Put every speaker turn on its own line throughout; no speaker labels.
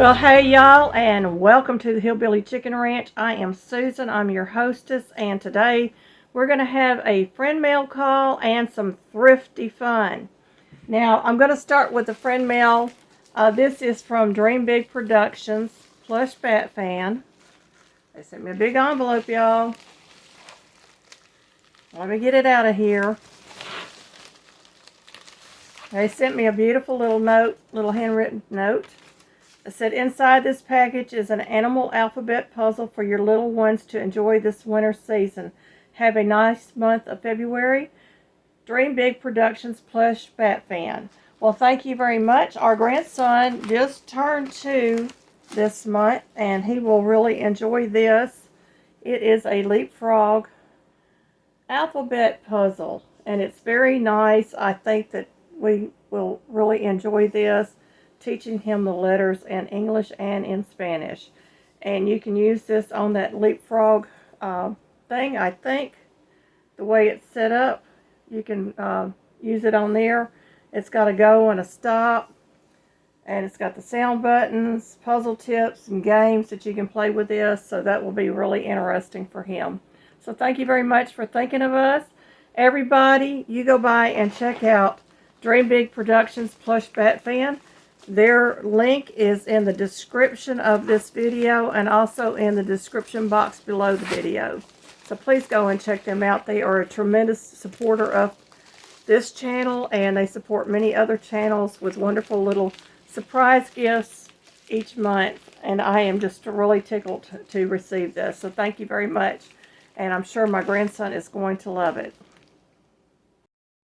Well, hey y'all, and welcome to the Hillbilly Chicken Ranch. I am Susan, I'm your hostess, and today we're going to have a friend mail call and some thrifty fun. Now, I'm going to start with the friend mail. This is from Dream Big Productions, Plush Bat Fan. They sent me a big envelope, y'all. Let me get it out of here. They sent me a beautiful little note, little handwritten note. It said, inside this package is an animal alphabet puzzle for your little ones to enjoy this winter season. Have a nice month of February. Dream Big Productions Plush Bat Fan. Well, thank you very much. Our grandson just turned 2 this month, and he will really enjoy this. It is a leapfrog alphabet puzzle, and it's very nice. I think that we will really enjoy this, teaching him the letters in English and in Spanish. And you can use this on that leapfrog thing. I think the way it's set up, you can use it on there. It's got a go and a stop, and it's got the sound buttons, puzzle tips, and games that you can play with this, so that will be really interesting for him. So thank you very much for thinking of us. Everybody, you go by and check out Dream Big Productions Plush Bat Fan. Their link is in the description of this video and also in the description box below the video. So please go and check them out. They are a tremendous supporter of this channel, and they support many other channels with wonderful little surprise gifts each month. And I am just really tickled to receive this. So thank you very much. And I'm sure my grandson is going to love it.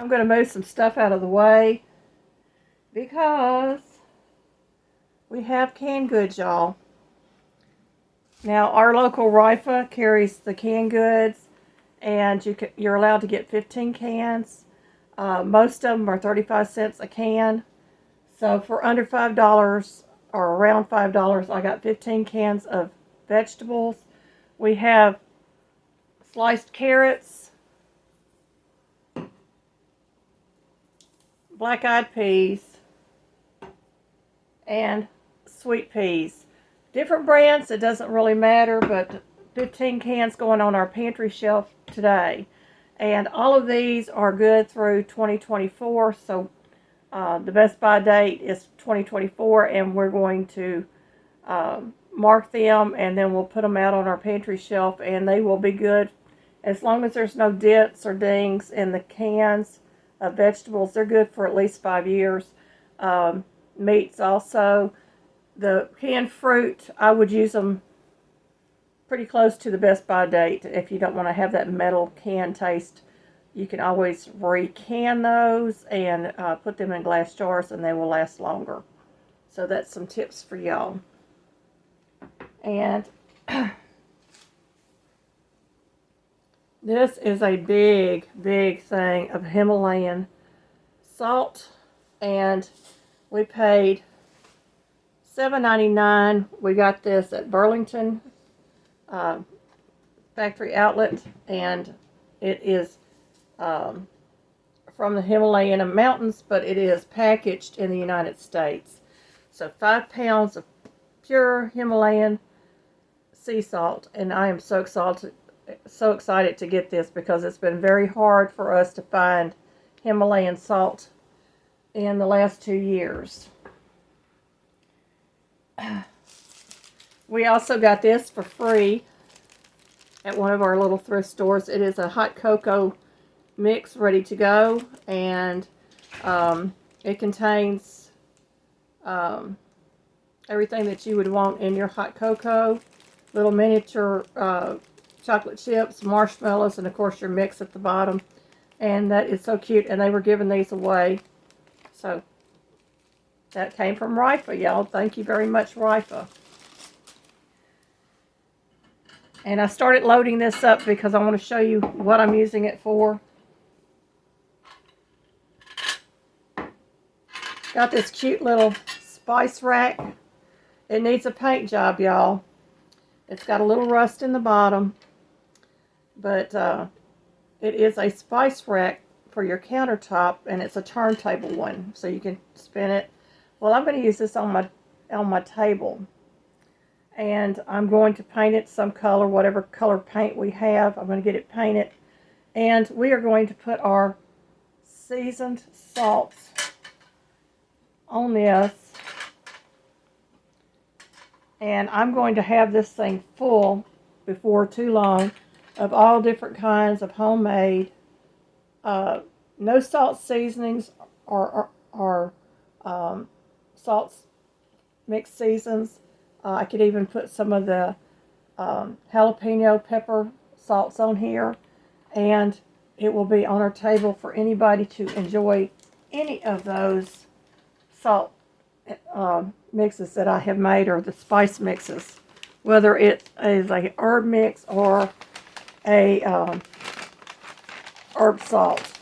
I'm going to move some stuff out of the way because we have canned goods, y'all. Now, our local RIFA carries the canned goods, and you're allowed to get 15 cans. Most of them are 35 cents a can. So for under $5, or around $5, I got 15 cans of vegetables. We have sliced carrots, black-eyed peas, and sweet peas. Different brands, it doesn't really matter, but 15 cans going on our pantry shelf today. And all of these are good through 2024, so the best by date is 2024, and we're going to mark them, and then we'll put them out on our pantry shelf, and they will be good as long as there's no dents or dings in the cans of vegetables. They're good for at least 5 years. Meats also. The canned fruit, I would use them pretty close to the best by date. If you don't want to have that metal can taste, you can always re-can those and put them in glass jars, and they will last longer. So that's some tips for y'all. And this is a big, big thing of Himalayan salt, and we paid $7.99. We got this at Burlington factory outlet, and it is from the Himalayan mountains, but it is packaged in the United States. So 5 pounds of pure Himalayan sea salt, and I am so excited to get this because it's been very hard for us to find Himalayan salt in the last 2 years. We also got this for free at one of our little thrift stores. It is a hot cocoa mix ready to go, and it contains everything that you would want in your hot cocoa. Little miniature chocolate chips, marshmallows, and of course your mix at the bottom. And that is so cute, and they were giving these away. So that came from RIFA, y'all. Thank you very much, RIFA. And I started loading this up because I want to show you what I'm using it for. Got this cute little spice rack. It needs a paint job, y'all. It's got a little rust in the bottom, but it is a spice rack for your countertop, and it's a turntable one, so you can spin it. Well, I'm going to use this on my on my table. And I'm going to paint it some color, whatever color paint we have. I'm going to get it painted. And we are going to put our seasoned salts on this. And I'm going to have this thing full before too long of all different kinds of homemade, no salt seasonings or salts mixed seasons. I could even put some of the jalapeno pepper salts on here, and it will be on our table for anybody to enjoy any of those salt mixes that I have made, or the spice mixes, whether it is a herb mix or a herb salt.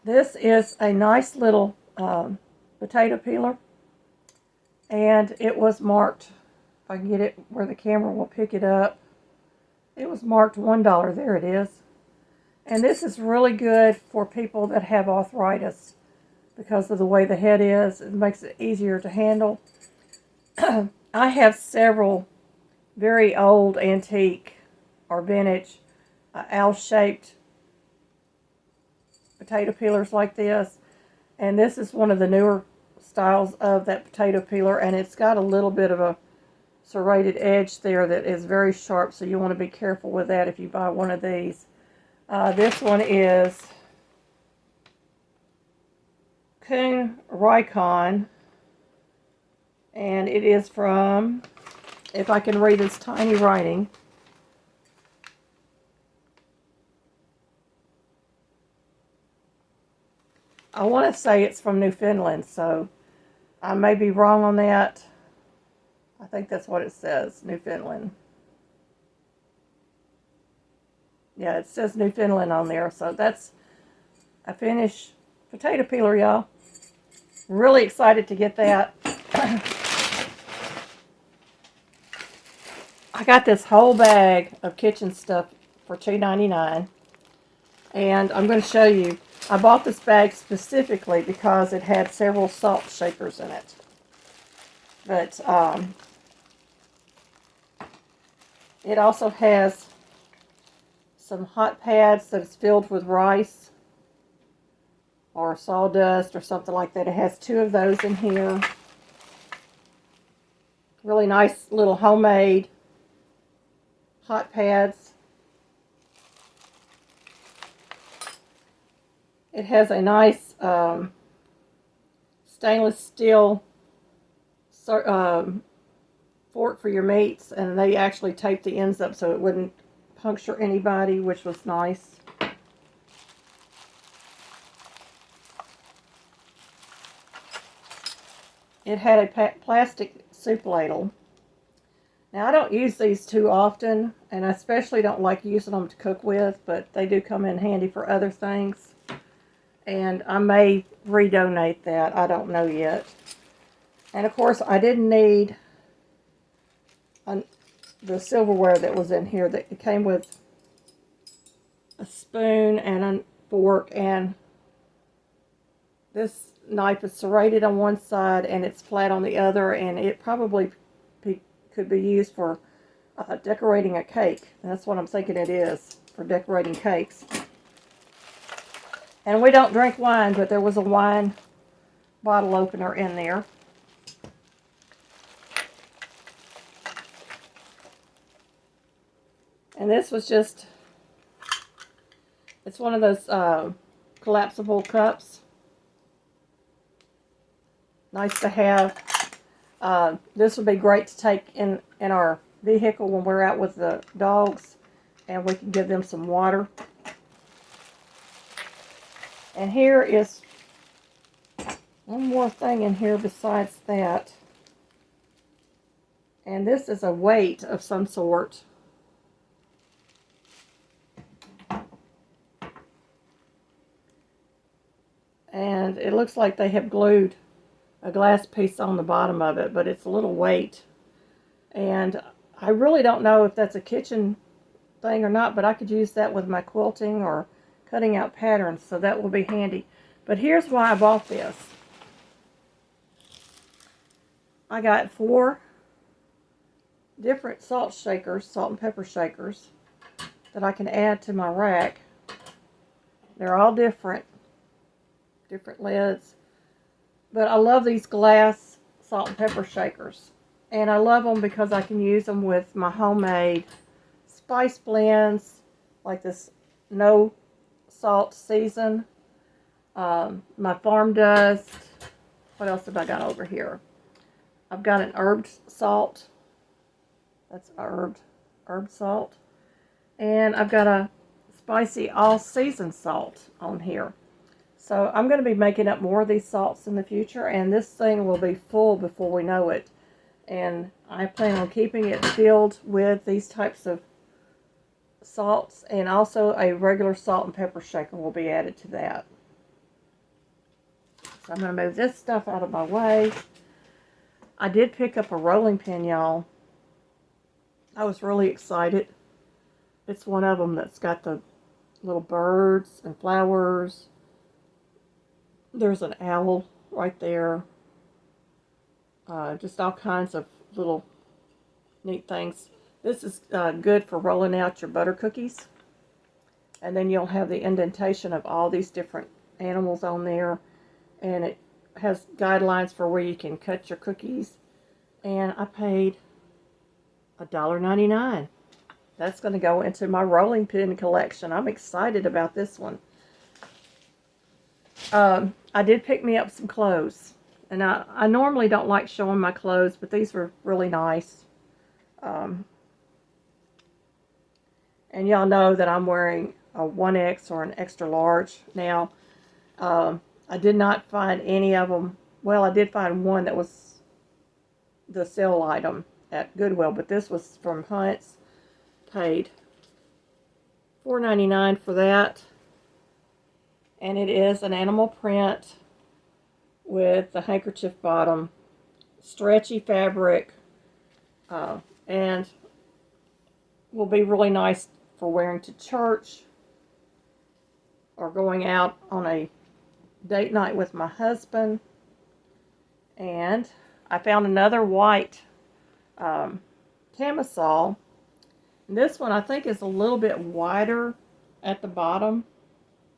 This is a nice little potato peeler, and it was marked, if I can get it where the camera will pick it up, it was marked $1. There it is. And this is really good for people that have arthritis because of the way the head is. It makes it easier to handle. I have several very old antique or vintage owl-shaped potato peelers like this, and this is one of the newer styles of that potato peeler, and it's got a little bit of a serrated edge there that is very sharp, so you want to be careful with that if you buy one of these. This one is Kuhn Rikon, and it is from, if I can read this tiny writing, I want to say it's from Newfoundland, so I may be wrong on that. I think that's what it says, Newfoundland. Yeah, it says Newfoundland on there, so that's a finished potato peeler, y'all. Really excited to get that. I got this whole bag of kitchen stuff for $2.99, and I'm going to show you. I bought this bag specifically because it had several salt shakers in it. But it also has some hot pads that is filled with rice or sawdust or something like that. It has 2 of those in here. Really nice little homemade hot pads. It has a nice stainless steel fork for your meats, and they actually taped the ends up so it wouldn't puncture anybody, which was nice. It had a plastic soup ladle. Now, I don't use these too often, and I especially don't like using them to cook with, but they do come in handy for other things. And I may redonate that. I don't know yet. And, of course, I didn't need the silverware that was in here. That it came with a spoon and a fork, and this knife is serrated on one side and it's flat on the other, and it probably could be used for decorating a cake. And that's what I'm thinking it is, for decorating cakes. And we don't drink wine, but there was a wine bottle opener in there. And this was just, it's one of those collapsible cups. Nice to have. This would be great to take in our vehicle when we're out with the dogs, and we can give them some water. And here is one more thing in here besides that. And this is a weight of some sort. And it looks like they have glued a glass piece on the bottom of it, but it's a little weight. And I really don't know if that's a kitchen thing or not, but I could use that with my quilting or cutting out patterns, so that will be handy. But here's why I bought this. I got 4 different salt shakers, salt and pepper shakers, that I can add to my rack. They're all different lids. But I love these glass salt and pepper shakers. And I love them because I can use them with my homemade spice blends, like this no salt season, my farm dust. What else have I got over here? I've got an herb salt. That's herb salt. And I've got a spicy all season salt on here. So I'm going to be making up more of these salts in the future, and this thing will be full before we know it. And I plan on keeping it filled with these types of salts, and also a regular salt and pepper shaker will be added to that. So I'm going to move this stuff out of my way. I did pick up a rolling pin, y'all. I was really excited. It's one of them that's got the little birds and flowers. There's an owl right there. Just all kinds of little neat things. This is good for rolling out your butter cookies. And then you'll have the indentation of all these different animals on there. And it has guidelines for where you can cut your cookies. And I paid $1.99. That's going to go into my rolling pin collection. I'm excited about this one. I did pick me up some clothes. And I normally don't like showing my clothes, but these were really nice. And y'all know that I'm wearing a 1X or an extra large now. I did not find any of them. Well, I did find one that was the sale item at Goodwill, but this was from Hunt's. Paid $4.99 for that. And it is an animal print with the handkerchief bottom, stretchy fabric, and will be really nice for wearing to church or going out on a date night with my husband. And I found another white camisole. This one I think is a little bit wider at the bottom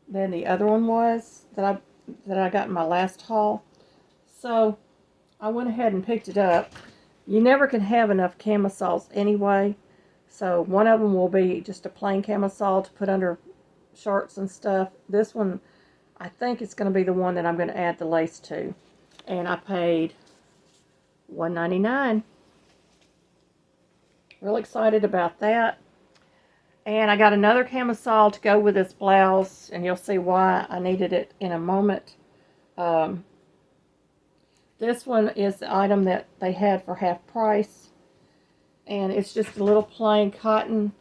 than the other one was that I got in my last haul. So I went ahead and picked it up. You never can have enough camisoles anyway. So one of them will be just a plain camisole to put under shorts and stuff. This one, I think it's going to be the one that I'm going to add the lace to. And I paid $1.99. Real excited about that. And I got another camisole to go with this blouse, and you'll see why I needed it in a moment. This one is the item that they had for half price, and it's just a little plain cotton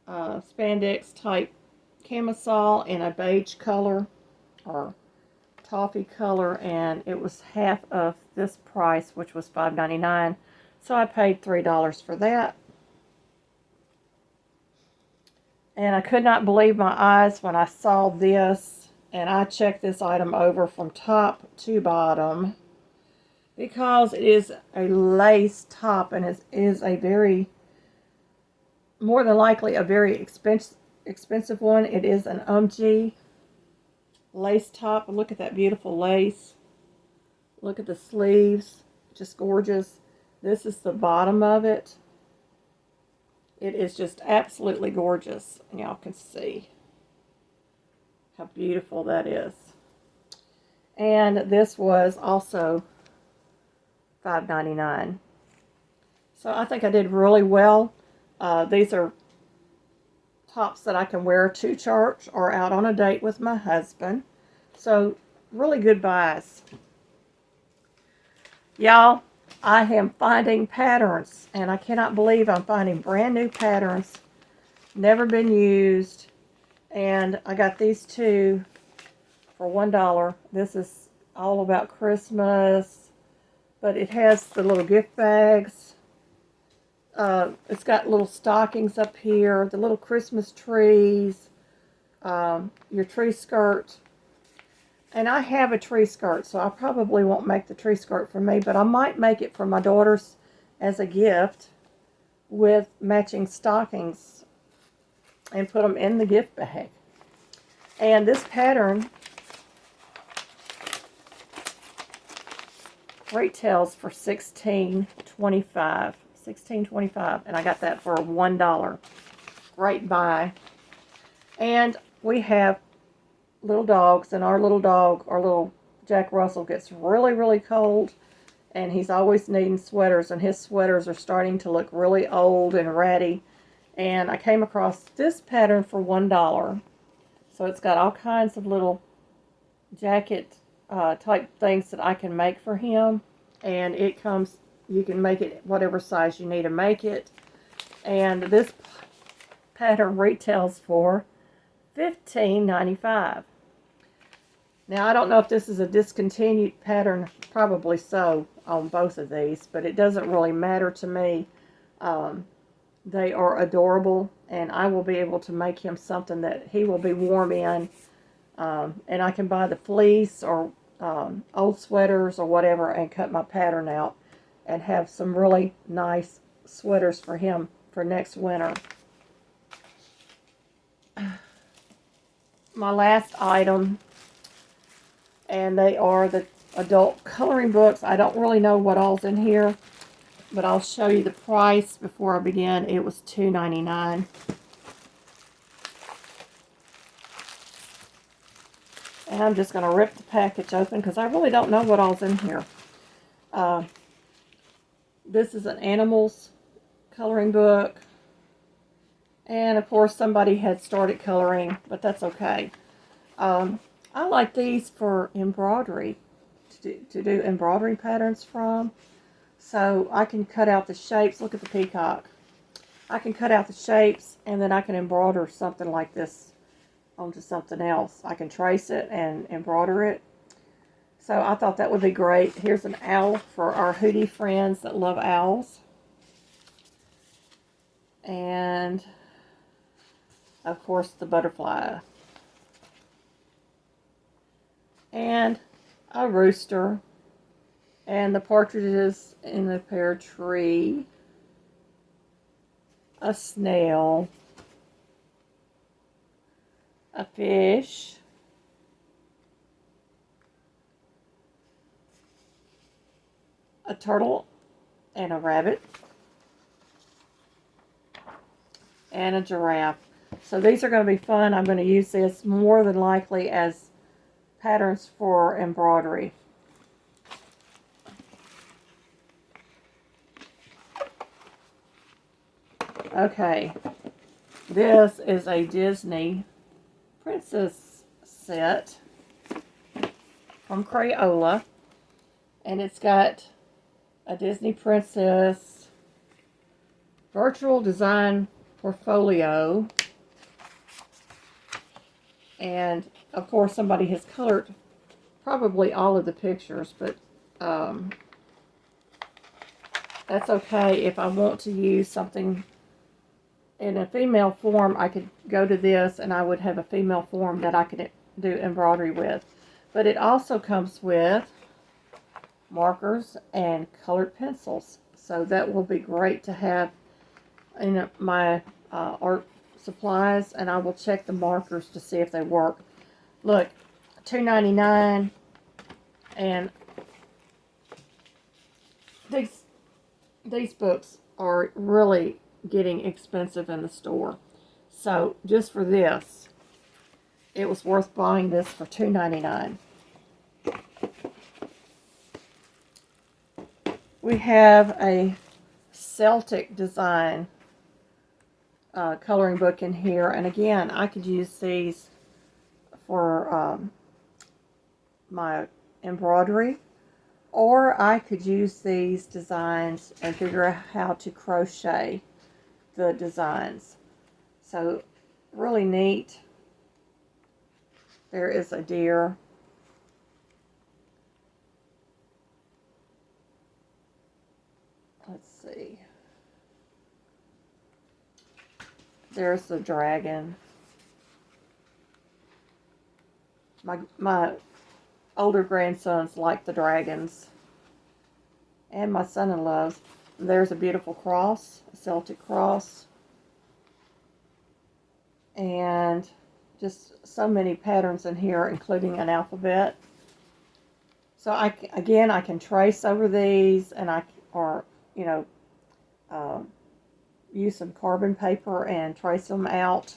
spandex type camisole in a beige color or toffee color, and it was half of this price, which was $5.99. So I paid $3 for that. And I could not believe my eyes when I saw this. And I checked this item over from top to bottom, because it is a lace top, and it is a very, more than likely, a very expensive one. It is an UMG lace top. Look at that beautiful lace. Look at the sleeves. Just gorgeous. This is the bottom of it. It is just absolutely gorgeous. And y'all can see how beautiful that is. And this was also $5.99. So I think I did really well. These are tops that I can wear to church or out on a date with my husband. So really good buys. Y'all, I am finding patterns, and I cannot believe I'm finding brand new patterns, never been used. And I got these two for $1. This is all about Christmas, but it has the little gift bags. It's got little stockings up here, the little Christmas trees, your tree skirt. And I have a tree skirt, so I probably won't make the tree skirt for me, but I might make it for my daughters as a gift with matching stockings and put them in the gift bag. And this pattern retails for $16.25. $16.25, and I got that for $1. Great buy. And we have little dogs, and our little Jack Russell, gets really, really cold, and he's always needing sweaters, and his sweaters are starting to look really old and ratty. And I came across this pattern for $1. So it's got all kinds of little jacket type things that I can make for him. And it comes, you can make it whatever size you need to make it. And this pattern retails for $15.95. Now, I don't know if this is a discontinued pattern. Probably so on both of these, but it doesn't really matter to me. They are adorable, and I will be able to make him something that he will be warm in. And I can buy the fleece or old sweaters or whatever and cut my pattern out and have some really nice sweaters for him for next winter. My last item, and they are the adult coloring books. I don't really know what all's in here, but I'll show you the price before I begin. It was $2.99. And I'm just going to rip the package open because I really don't know what all's in here. This is an animals coloring book. And of course somebody had started coloring, but that's okay. I like these for embroidery, to do embroidery patterns from. So I can cut out the shapes. Look at the peacock. I can cut out the shapes, and then I can embroider something like this onto something else. I can trace it and embroider it. So I thought that would be great. Here's an owl for our Hootie friends that love owls. And of course the butterfly. And a rooster. And the partridges in the pear tree. A snail. A fish. A turtle and a rabbit. And a giraffe. So these are going to be fun. I'm going to use this more than likely as patterns for embroidery. Okay, this is a Disney princess set from Crayola, and it's got a Disney princess virtual design portfolio, and of course somebody has colored probably all of the pictures, but that's okay. If I want to use something in a female form, I could go to this and I would have a female form that I could do embroidery with. But it also comes with markers and colored pencils, so that will be great to have in my art supplies. And I will check the markers to see if they work. Look, $2.99, and these books are really getting expensive in the store. So just for this, it was worth buying this for $2.99. We have a Celtic design coloring book in here, and again, I could use these for my embroidery, or I could use these designs and figure out how to crochet the designs. So really neat. There is a deer. Let's see. There's the dragon. My older grandsons like the dragons. And my son-in-law's. There's a beautiful cross, a Celtic cross. And just so many patterns in here, including an alphabet. So I can trace over these, and use some carbon paper and trace them out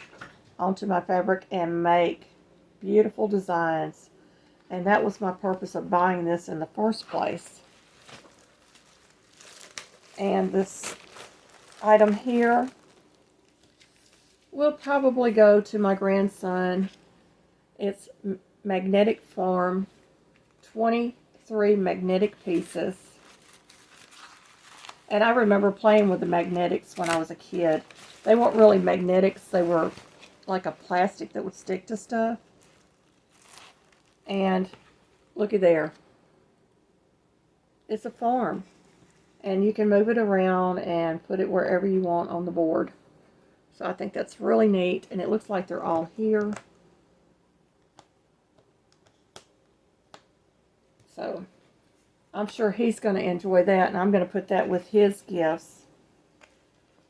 onto my fabric and make beautiful designs. And that was my purpose of buying this in the first place. And this item here will probably go to my grandson. It's Magnetic Farm, 23 magnetic pieces. And I remember playing with the magnetics when I was a kid. They weren't really magnetics, they were like a plastic that would stick to stuff. And looky there. It's a farm. And you can move it around and put it wherever you want on the board. So I think that's really neat. And it looks like they're all here. So I'm sure he's going to enjoy that. And I'm going to put that with his gifts.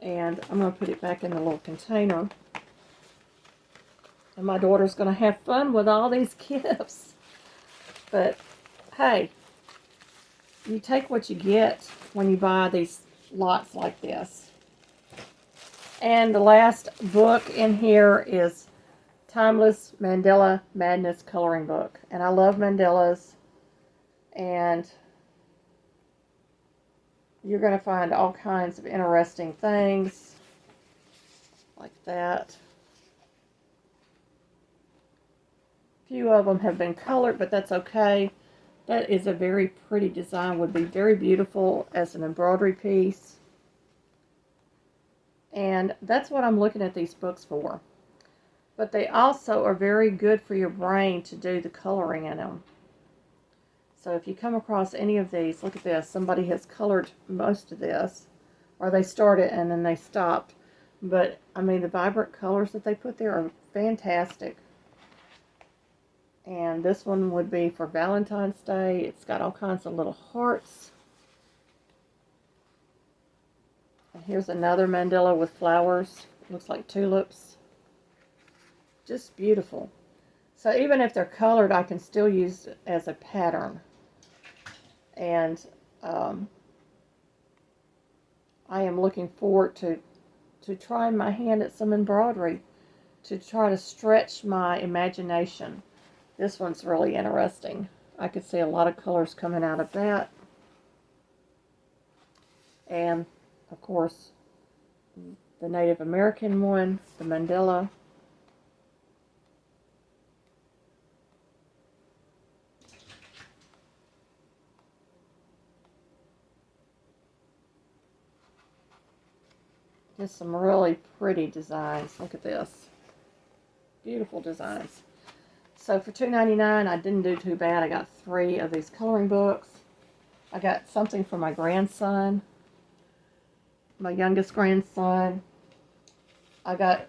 And I'm going to put it back in the little container. And my daughter's going to have fun with all these gifts. But, hey, you take what you get when you buy these lots like this. And the last book in here is Timeless Mandela Madness Coloring Book. And I love mandalas. And you're going to find all kinds of interesting things like that. A few of them have been colored, but that's okay. That is a very pretty design. Would be very beautiful as an embroidery piece. And that's what I'm looking at these books for. But they also are very good for your brain to do the coloring in them. So if you come across any of these, look at this. Somebody has colored most of this. Or they started and then they stopped. But, I mean, the vibrant colors that they put there are fantastic. And this one would be for Valentine's Day. It's got all kinds of little hearts. And here's another mandala with flowers. Looks like tulips. Just beautiful. So even if they're colored, I can still use it as a pattern. And I am looking forward to trying my hand at some embroidery to try to stretch my imagination. This one's really interesting. I could see a lot of colors coming out of that. And, of course, the Native American one, the mandala. Just some really pretty designs. Look at this. Beautiful designs. So for $2.99, I didn't do too bad. I got 3 of these coloring books. I got something for my grandson, my youngest grandson. I got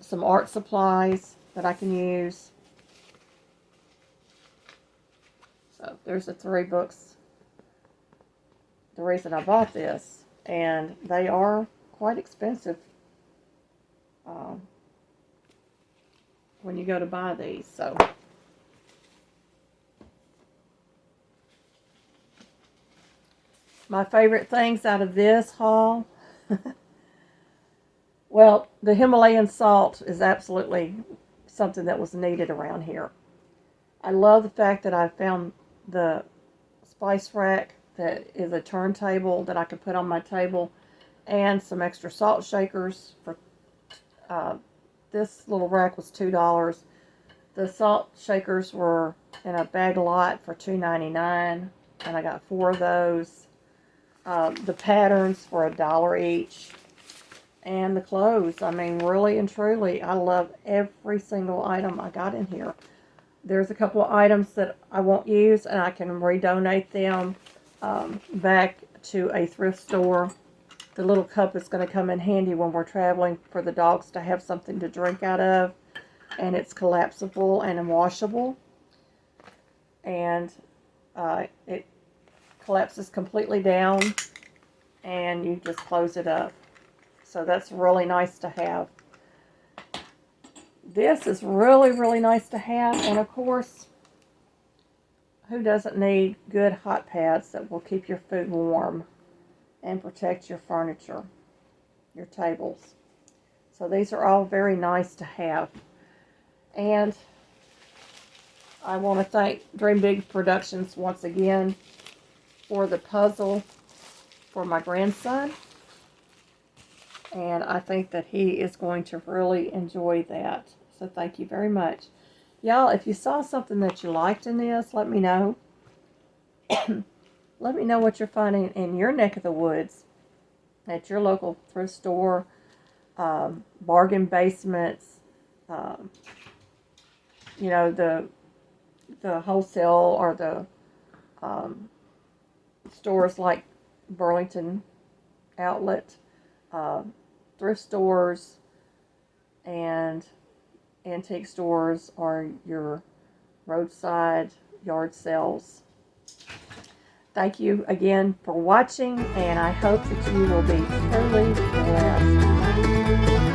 some art supplies that I can use. So there's the 3 books. The reason I bought this, and they are quite expensive when you go to buy these. So my favorite things out of this haul, well, the Himalayan salt is absolutely something that was needed around here. I love the fact that I found the spice rack that is a turntable that I could put on my table, and some extra salt shakers. For this little rack was $2. The salt shakers were in a bag lot for $2.99, and I got 4 of those. The patterns for $1 each, and the clothes. I mean, really and truly, I love every single item I got in here. There's a couple of items that I won't use, and I can redonate them back to a thrift store. The little cup is going to come in handy when we're traveling for the dogs to have something to drink out of. And it's collapsible and washable. and it collapses completely down, and you just close it up. So that's really nice to have. This is really, really nice to have, and of course, who doesn't need good hot pads that will keep your food warm and protect your furniture, your tables. So these are all very nice to have. And I want to thank Dream Big Productions once again for the puzzle for my grandson. And I think that he is going to really enjoy that. So thank you very much. Y'all, if you saw something that you liked in this, let me know. Let me know what you're finding in your neck of the woods, at your local thrift store, bargain basements, you know, the wholesale or the stores like Burlington Outlet, thrift stores, and antique stores, or your roadside yard sales. Thank you again for watching, and I hope that you will be truly blessed.